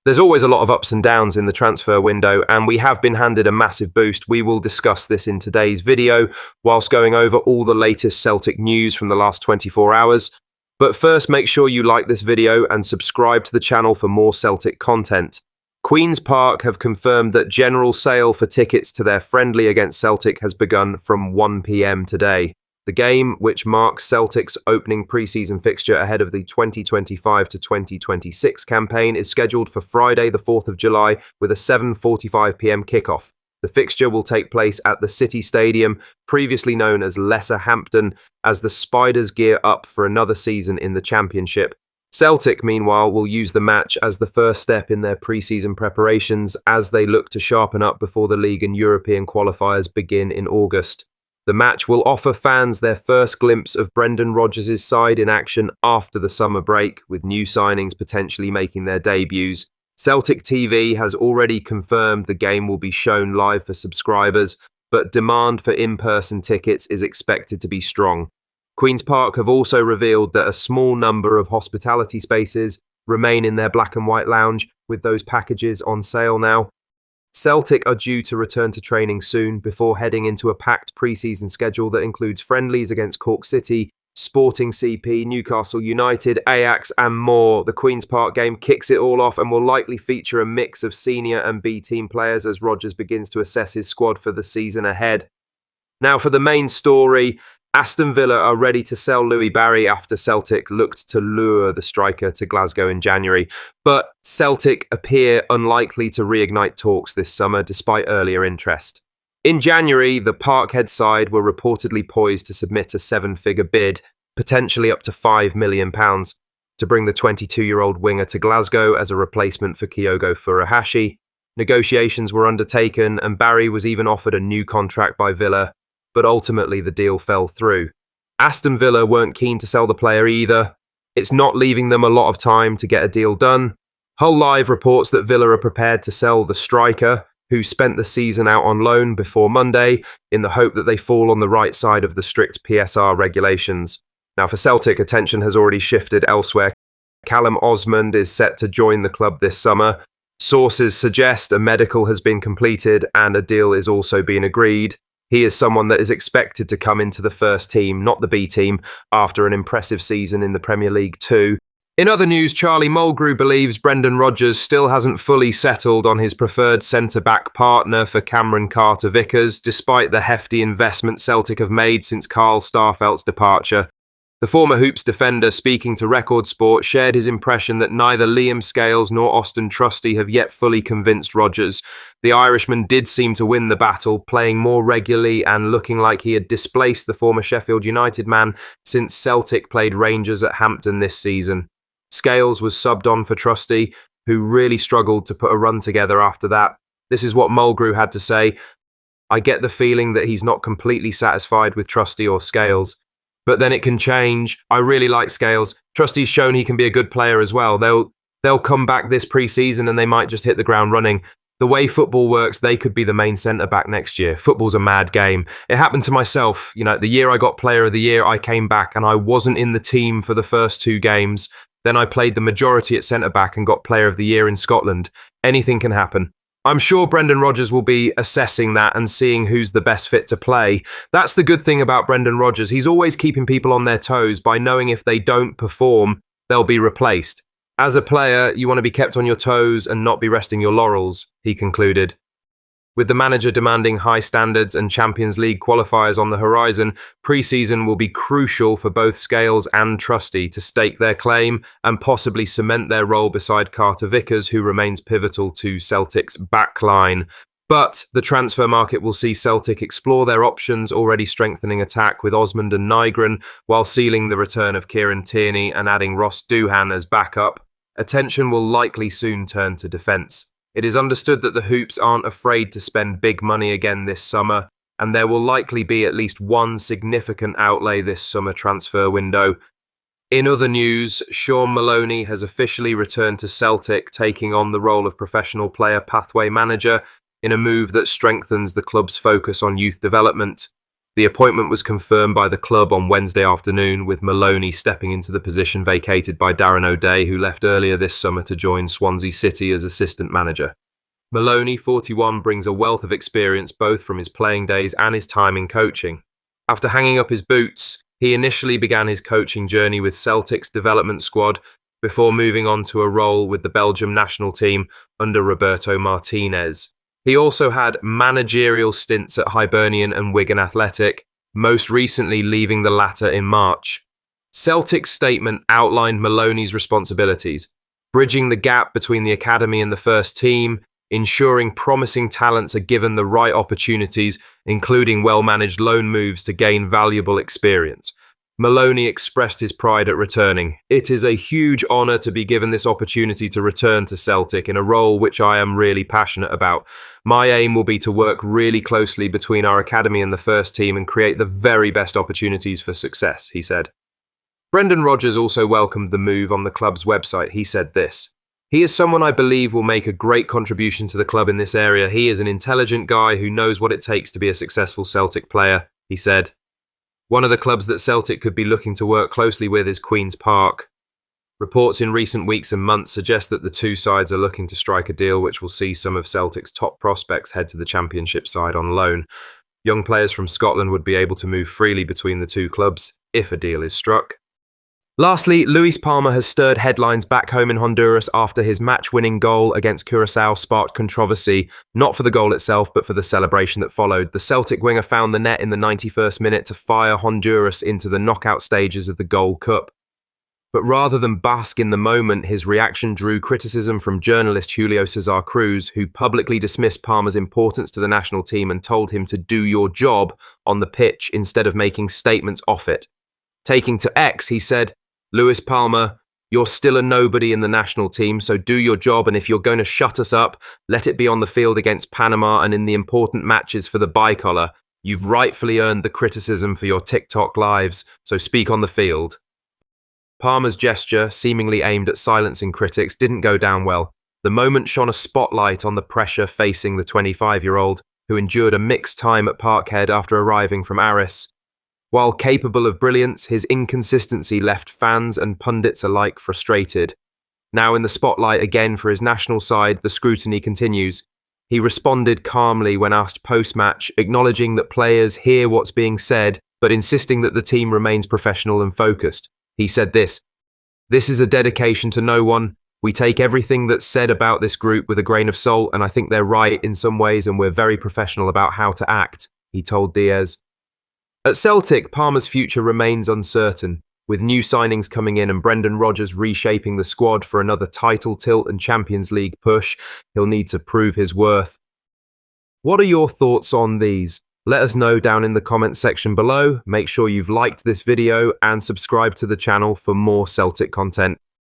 There's always a lot of ups and downs in the transfer window, and we have been handed a massive boost. We will discuss this in today's video, whilst going over all the latest Celtic news from the last 24 hours. But first, make sure you like this video and subscribe to the channel for more Celtic content. Queen's Park have confirmed that general sale for tickets to their friendly against Celtic has begun from 1 PM today. The game, which marks Celtic's opening pre-season fixture ahead of the 2025 to 2026 campaign, is scheduled for Friday the 4th of July with a 7:45 PM kickoff. The fixture will take place at the City Stadium, previously known as Lesser Hampton, as the Spiders gear up for another season in the Championship. Celtic, meanwhile, will use the match as the first step in their pre-season preparations as they look to sharpen up before the league and European qualifiers begin in August. The match will offer fans their first glimpse of Brendan Rodgers' side in action after the summer break, with new signings potentially making their debuts. Celtic TV has already confirmed the game will be shown live for subscribers, but demand for in-person tickets is expected to be strong. Queen's Park have also revealed that a small number of hospitality spaces remain in their black and white lounge, with those packages on sale now. Celtic are due to return to training soon before heading into a packed pre-season schedule that includes friendlies against Cork City, Sporting CP, Newcastle United, Ajax and more. The Queen's Park game kicks it all off and will likely feature a mix of senior and B-team players as Rodgers begins to assess his squad for the season ahead. Now for the main story, Aston Villa are ready to sell Louis Barry after Celtic looked to lure the striker to Glasgow in January. But Celtic appear unlikely to reignite talks this summer despite earlier interest. In January, the Parkhead side were reportedly poised to submit a 7-figure bid, potentially up to £5 million, to bring the 22-year-old winger to Glasgow as a replacement for Kyogo Furuhashi. Negotiations were undertaken and Barry was even offered a new contract by Villa, but ultimately the deal fell through. Aston Villa weren't keen to sell the player either. It's not leaving them a lot of time to get a deal done. Hull Live reports that Villa are prepared to sell the striker, who spent the season out on loan before Monday, in the hope that they fall on the right side of the strict PSR regulations. Now for Celtic, attention has already shifted elsewhere. Callum Osmond is set to join the club this summer. Sources suggest a medical has been completed and a deal is also being agreed. He is someone that is expected to come into the first team, not the B team, after an impressive season in the Premier League too. In other news, Charlie Mulgrew believes Brendan Rodgers still hasn't fully settled on his preferred centre-back partner for Cameron Carter-Vickers, despite the hefty investment Celtic have made since Carl Starfelt's departure. The former Hoops defender, speaking to Record Sport, shared his impression that neither Liam Scales nor Austin Trusty have yet fully convinced Rodgers. The Irishman did seem to win the battle, playing more regularly and looking like he had displaced the former Sheffield United man since Celtic played Rangers at Hampton this season. Scales was subbed on for Trusty, who really struggled to put a run together after that. This is what Mulgrew had to say. "I get the feeling that he's not completely satisfied with Trusty or Scales. But then it can change. I really like Scales. Trusty's shown he can be a good player as well. They'll come back this pre-season and they might just hit the ground running. The way football works, they could be the main centre-back next year. Football's a mad game. It happened to myself. The year I got Player of the Year, I came back and I wasn't in the team for the first 2 games. Then I played the majority at centre-back and got Player of the Year in Scotland. Anything can happen." I'm sure Brendan Rodgers will be assessing that and seeing who's the best fit to play. That's the good thing about Brendan Rodgers. He's always keeping people on their toes by knowing if they don't perform, they'll be replaced. As a player, you want to be kept on your toes and not be resting your laurels, he concluded. With the manager demanding high standards and Champions League qualifiers on the horizon, pre-season will be crucial for both Scales and Trusty to stake their claim and possibly cement their role beside Carter-Vickers, who remains pivotal to Celtic's backline. But the transfer market will see Celtic explore their options, already strengthening attack with Osmond and Nygren, while sealing the return of Kieran Tierney and adding Ross Doohan as backup. Attention will likely soon turn to defence. It is understood that the Hoops aren't afraid to spend big money again this summer, and there will likely be at least one significant outlay this summer transfer window. In other news, Sean Maloney has officially returned to Celtic, taking on the role of professional player pathway manager in a move that strengthens the club's focus on youth development. The appointment was confirmed by the club on Wednesday afternoon, with Maloney stepping into the position vacated by Darren O'Day, who left earlier this summer to join Swansea City as assistant manager. Maloney, 41, brings a wealth of experience both from his playing days and his time in coaching. After hanging up his boots, he initially began his coaching journey with Celtic's development squad before moving on to a role with the Belgium national team under Roberto Martinez. He also had managerial stints at Hibernian and Wigan Athletic, most recently leaving the latter in March. Celtic's statement outlined Maloney's responsibilities, bridging the gap between the academy and the first team, ensuring promising talents are given the right opportunities, including well-managed loan moves to gain valuable experience. Maloney expressed his pride at returning. "It is a huge honour to be given this opportunity to return to Celtic in a role which I am really passionate about. My aim will be to work really closely between our academy and the first team and create the very best opportunities for success," he said. Brendan Rodgers also welcomed the move on the club's website. He said this: "He is someone I believe will make a great contribution to the club in this area. He is an intelligent guy who knows what it takes to be a successful Celtic player," he said. One of the clubs that Celtic could be looking to work closely with is Queen's Park. Reports in recent weeks and months suggest that the two sides are looking to strike a deal which will see some of Celtic's top prospects head to the Championship side on loan. Young players from Scotland would be able to move freely between the two clubs if a deal is struck. Lastly, Luis Palma has stirred headlines back home in Honduras after his match-winning goal against Curaçao sparked controversy, not for the goal itself, but for the celebration that followed. The Celtic winger found the net in the 91st minute to fire Honduras into the knockout stages of the Gold Cup. But rather than bask in the moment, his reaction drew criticism from journalist Julio Cesar Cruz, who publicly dismissed Palma's importance to the national team and told him to do your job on the pitch instead of making statements off it. Taking to X, he said, "Luis Palma, you're still a nobody in the national team, so do your job, and if you're going to shut us up, let it be on the field against Panama and in the important matches for the bicolor. You've rightfully earned the criticism for your TikTok lives, so speak on the field." Palma's gesture, seemingly aimed at silencing critics, didn't go down well. The moment shone a spotlight on the pressure facing the 25-year-old, who endured a mixed time at Parkhead after arriving from Aris. While capable of brilliance, his inconsistency left fans and pundits alike frustrated. Now in the spotlight again for his national side, the scrutiny continues. He responded calmly when asked post-match, acknowledging that players hear what's being said, but insisting that the team remains professional and focused. He said this: "This is a dedication to no one. We take everything that's said about this group with a grain of salt, and I think they're right in some ways, and we're very professional about how to act," he told Diaz. At Celtic, Palma's future remains uncertain, with new signings coming in and Brendan Rodgers reshaping the squad for another title tilt and Champions League push. He'll need to prove his worth. What are your thoughts on these? Let us know down in the comments section below. Make sure you've liked this video and subscribe to the channel for more Celtic content.